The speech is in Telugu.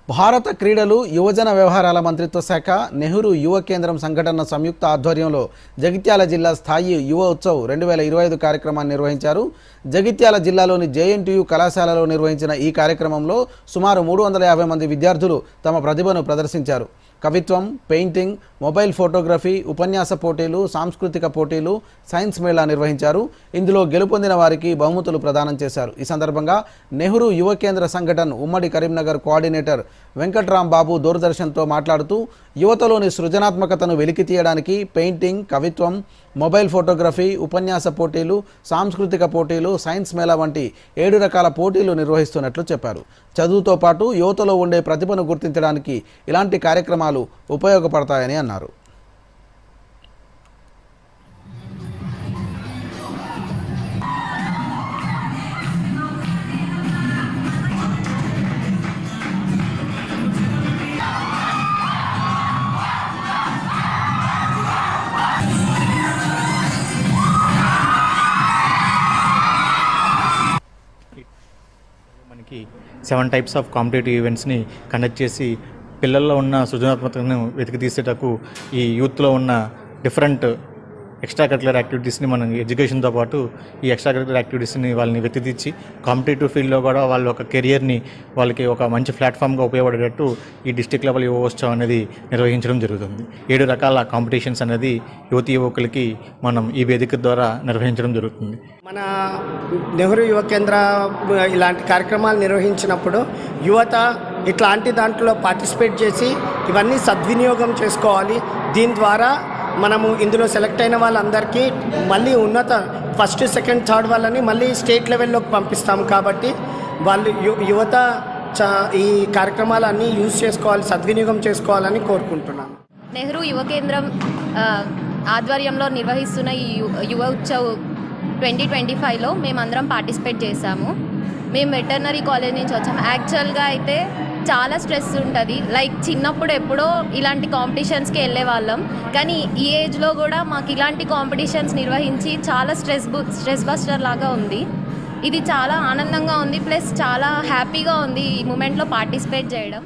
భారత క్రీడలు యువజన వ్యవహారాల మంత్రిత్వ శాఖ నెహ్రూ యువ కేంద్రం సంఘటన సంయుక్త ఆధ్వర్యంలో జగిత్యాల జిల్లా స్థాయి యువ ఉత్సవ్ 2025 కార్యక్రమాన్ని నిర్వహించారు. జగిత్యాల జిల్లాలోని జేఎన్టీయూ కళాశాలలో నిర్వహించిన ఈ కార్యక్రమంలో సుమారు 350 మంది విద్యార్థులు తమ ప్రతిభను ప్రదర్శించారు. కవిత్వం, పెయింటింగ్, మొబైల్ ఫోటోగ్రఫీ, ఉపన్యాస పోటీలు, సాంస్కృతిక పోటీలు, సైన్స్ మేళా నిర్వహించారు. ఇందులో గెలుపొందిన వారికి బహుమతులు ప్రదానం చేశారు. ఈ సందర్భంగా నెహ్రూ యువ కేంద్ర సంఘటన ఉమ్మడి కరీంనగర్ కోఆర్డినేటర్ వెంకట్రాం బాబు దూరదర్శన్తో మాట్లాడుతూ యువతలోని సృజనాత్మకతను వెలికి తీయడానికి పెయింటింగ్, కవిత్వం, మొబైల్ ఫోటోగ్రఫీ, ఉపన్యాస పోటీలు, సాంస్కృతిక పోటీలు, సైన్స్ మేళా వంటి 7 రకాల పోటీలు నిర్వహిస్తున్నట్లు చెప్పారు. చదువుతో పాటు యువతలో ఉండే ప్రతిభను గుర్తించడానికి ఇలాంటి కార్యక్రమాలు ఉపయోగపడతాయని అన్నారు. మనకి 7 టైప్స్ ఆఫ్ కాంపిటేటివ్ ఈవెంట్స్ని కండక్ట్ చేసి పిల్లల్లో ఉన్న సృజనాత్మకతను వెతికి తీసేటకు ఈ యూత్లో ఉన్న డిఫరెంట్ ఎక్స్ట్రా కరిక్యులర్ యాక్టివిటీస్ని మనం ఎడ్యుకేషన్తో పాటు ఈ ఎక్స్ట్రా కరిక్యులర్ యాక్టివిటీస్ని వాళ్ళని వెతికిచ్చి కాంపిటేటివ్ ఫీల్డ్లో కూడా వాళ్ళ ఒక కెరియర్ని వాళ్ళకి ఒక మంచి ప్లాట్ఫామ్గా ఉపయోగపడేటట్టు ఈ డిస్ట్రిక్ట్ లెవెల్ యువోత్సవం అనేది నిర్వహించడం జరుగుతుంది. 7 రకాల కాంపిటీషన్స్ అనేది యువతి యువకులకి మనం ఈ వేదిక ద్వారా నిర్వహించడం జరుగుతుంది. మన నెహ్రూ యువ కేంద్ర ఇలాంటి కార్యక్రమాలు నిర్వహించినప్పుడు యువత ఇట్లాంటి దాంట్లో పార్టిసిపేట్ చేసి ఇవన్నీ సద్వినియోగం చేసుకోవాలి. దీని ద్వారా మనము ఇందులో సెలెక్ట్ అయిన వాళ్ళందరికీ మళ్ళీ ఉన్నత ఫస్ట్, సెకండ్, థర్డ్ వాళ్ళని మళ్ళీ స్టేట్ లెవెల్లోకి పంపిస్తాం. కాబట్టి వాళ్ళు యువత ఈ కార్యక్రమాలన్నీ యూజ్ చేసుకోవాలి, సద్వినియోగం చేసుకోవాలని కోరుకుంటున్నాను. నెహ్రూ యువ కేంద్రం ఆధ్వర్యంలో నిర్వహిస్తున్న ఈ యువ ఉత్సవ్ 2025లో మేమందరం పార్టిసిపేట్ చేశాము. మేము వెటర్నరీ కాలేజ్ నుంచి వచ్చాము. యాక్చువల్గా అయితే చాలా స్ట్రెస్ ఉంటుంది. లైక్ చిన్నప్పుడు ఎప్పుడో ఇలాంటి కాంపిటీషన్స్కి వెళ్ళే వాళ్ళం, కానీ ఈ ఏజ్లో కూడా మాకు ఇలాంటి కాంపిటీషన్స్ నిర్వహించి చాలా స్ట్రెస్ బస్టర్ లాగా ఉంది. ఇది చాలా ఆనందంగా ఉంది, ప్లస్ చాలా హ్యాపీగా ఉంది ఈ మూమెంట్లో పార్టిసిపేట్ చేయడం.